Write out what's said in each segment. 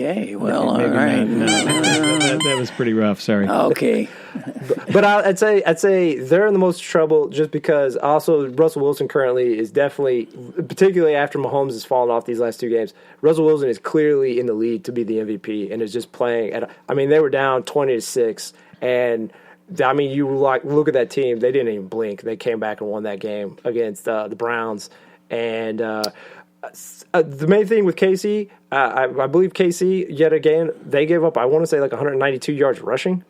Okay, well, all right. No, that was pretty rough. Sorry. Okay. But I'd say they're in the most trouble just because also Russell Wilson currently is definitely, particularly after Mahomes has fallen off these last two games, Russell Wilson is clearly in the lead to be the MVP and is just playing they were down 20-6 and you look at that team, they didn't even blink. They came back and won that game against the Browns. And the main thing with KC, I believe KC, yet again, they gave up, I want to say, like 192 yards rushing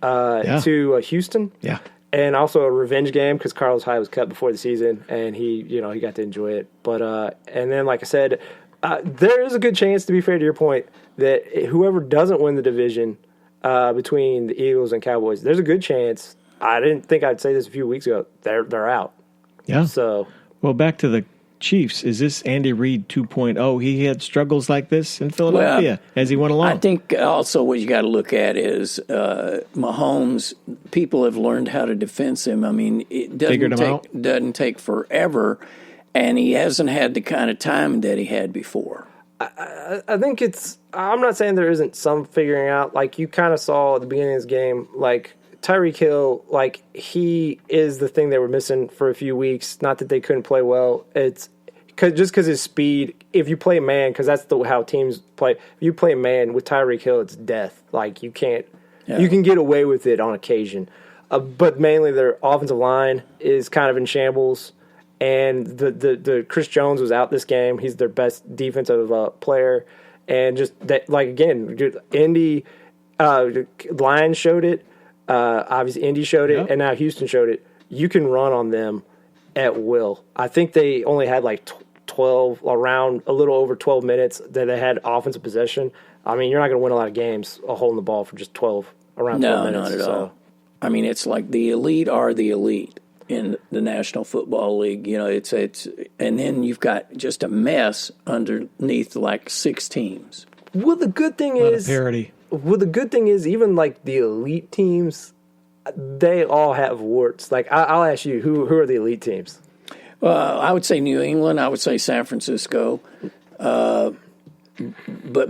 to Houston. Yeah. And also a revenge game because Carlos Hyde was cut before the season, and he got to enjoy it. But and then, like I said, there is a good chance, to be fair to your point, that whoever doesn't win the division between the Eagles and Cowboys, there's a good chance. I didn't think I'd say this a few weeks ago. They're out. Yeah. So, well, back to the Chiefs. Is this Andy Reid 2.0? He had struggles like this in Philadelphia as he went along. I think also what you got to look at is Mahomes. People have learned how to defense him. I mean, it doesn't take forever, and he hasn't had the kind of time that he had before. I think I'm not saying there isn't some figuring out. Like you kind of saw at the beginning of this game, like Tyreek Hill, like he is the thing they were missing for a few weeks. Not that they couldn't play well. It's because his speed. If you play man, because that's how teams play. If you play man with Tyreek Hill, it's death. Like you can't. Yeah. You can get away with it on occasion, but mainly their offensive line is kind of in shambles. And the Chris Jones was out this game. He's their best defensive player, and just that, like again, Indy Lions showed it. Obviously, Indy showed it, and now Houston showed it. You can run on them at will. I think they only had like 12, around a little over 12 minutes that they had offensive possession. I mean, you're not going to win a lot of games holding the ball for just 12 minutes. No, not at all. I mean, it's like the elite are the elite in the National Football League. It's and then you've got just a mess underneath like 6 teams. Well, the good thing is parity. Well, the good thing is, even like the elite teams, they all have warts. Like I'll ask you, who are the elite teams? I would say New England. I would say San Francisco. But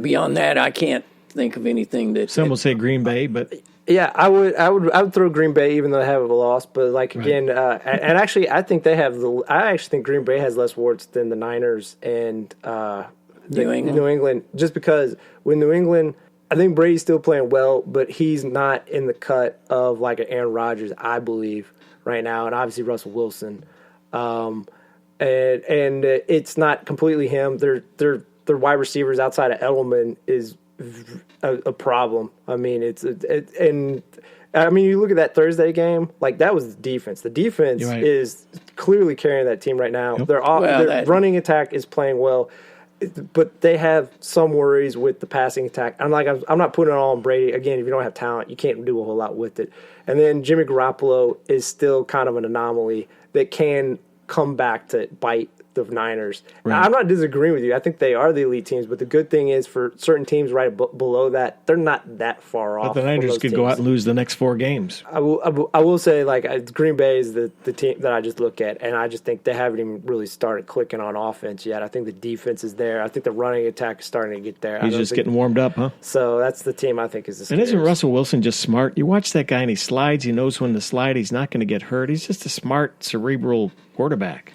beyond that, I can't think of anything that. Some will say Green Bay, but yeah, I would throw Green Bay, even though they have a loss. But like again, and actually, I think they have I actually think Green Bay has less warts than the Niners and New England, just because with New England. I think Brady's still playing well, but he's not in the cut of like an Aaron Rodgers, I believe, right now, and obviously Russell Wilson. And it's not completely him. Their wide receivers outside of Edelman is a problem. I mean, you look at that Thursday game, like that was the defense. The defense is clearly carrying that team right now. Yep. Their running attack is playing well. But they have some worries with the passing attack. I'm not putting it all on Brady. Again, if you don't have talent, you can't do a whole lot with it. And then Jimmy Garoppolo is still kind of an anomaly that can come back to bite the Niners. Right. Now, I'm not disagreeing with you. I think they are the elite teams, but the good thing is for certain teams right below that, they're not that far off. But the Niners could go out and lose the next 4 games. I will say, like, Green Bay is the team that I just look at, and I just think they haven't even really started clicking on offense yet. I think the defense is there. I think the running attack is starting to get there. He's just getting warmed up, huh? So that's the team I think is the scariest. And isn't Russell Wilson just smart? You watch that guy and he slides. He knows when to slide. He's not going to get hurt. He's just a smart, cerebral quarterback.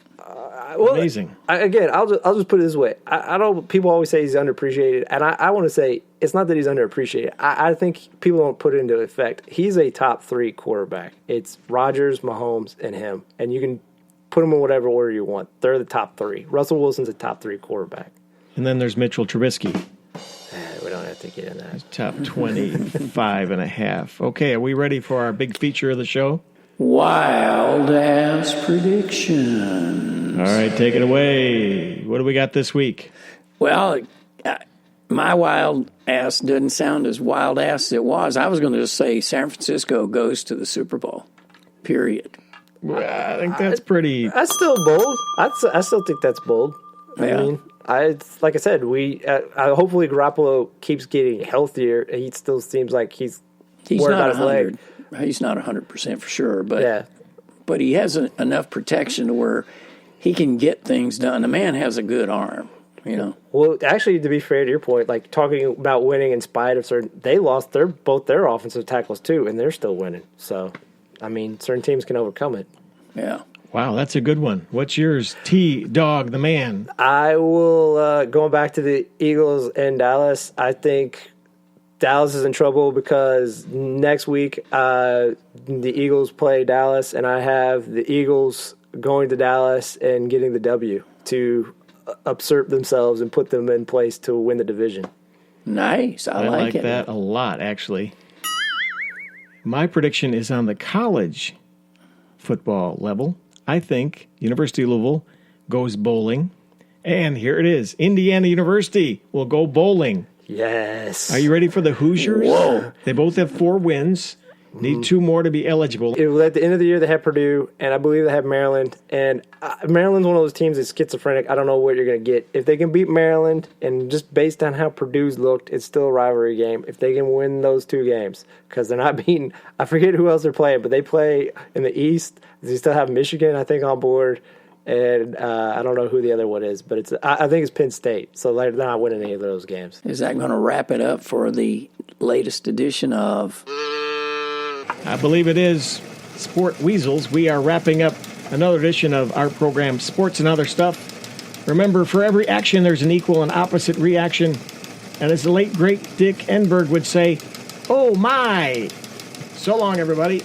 Amazing. I'll just put it this way. I know people always say he's underappreciated, and I want to say it's not that he's underappreciated. I think people don't put it into effect. He's a top 3 quarterback. It's Rodgers, Mahomes, and him. And you can put them in whatever order you want. They're the top 3. Russell Wilson's a top 3 quarterback. And then there's Mitchell Trubisky. We don't have to get in that. He's top 25 and a half. Okay, are we ready for our big feature of the show? Wild ass predictions. All right, take it away. What do we got this week? Well, my wild ass doesn't sound as wild ass as it was. I was going to just say San Francisco goes to the Super Bowl. Period. I think that's pretty. That's still bold. I still think that's bold. Yeah. I mean, like I said, hopefully Garoppolo keeps getting healthier. He still seems like he's worried about his leg. He's not 100% for sure, but he has enough protection to where he can get things done. The man has a good arm. Well, actually, to be fair to your point, like talking about winning in spite of certain, they lost both their offensive tackles too, and they're still winning. So, I mean, certain teams can overcome it. Yeah. Wow, that's a good one. What's yours, T-Dog, the man? I will, going back to the Eagles and Dallas, I think Dallas is in trouble because next week the Eagles play Dallas, and I have the Eagles going to Dallas and getting the W to usurp themselves and put them in place to win the division. Nice. I like it. that a lot, actually. My prediction is on the college football level. I think University of Louisville goes bowling. And here it is. Indiana University will go bowling. Yes. Are you ready for the Hoosiers? Whoa. They both have 4 wins. Need 2 more to be eligible. At the end of the year, they have Purdue, and I believe they have Maryland. And Maryland's one of those teams that's schizophrenic. I don't know what you're going to get. If they can beat Maryland, and just based on how Purdue's looked, it's still a rivalry game. If they can win those 2 games, because they're not beating, I forget who else they're playing, but they play in the East. They still have Michigan, I think, on board. And I don't know who the other one is, but I think it's Penn State. So they're not winning any of those games. Is that going to wrap it up for the latest edition of... I believe it is Sport Weasels. We are wrapping up another edition of our program, Sports and Other Stuff. Remember, for every action, there's an equal and opposite reaction. And as the late, great Dick Enberg would say, oh, my. So long, everybody.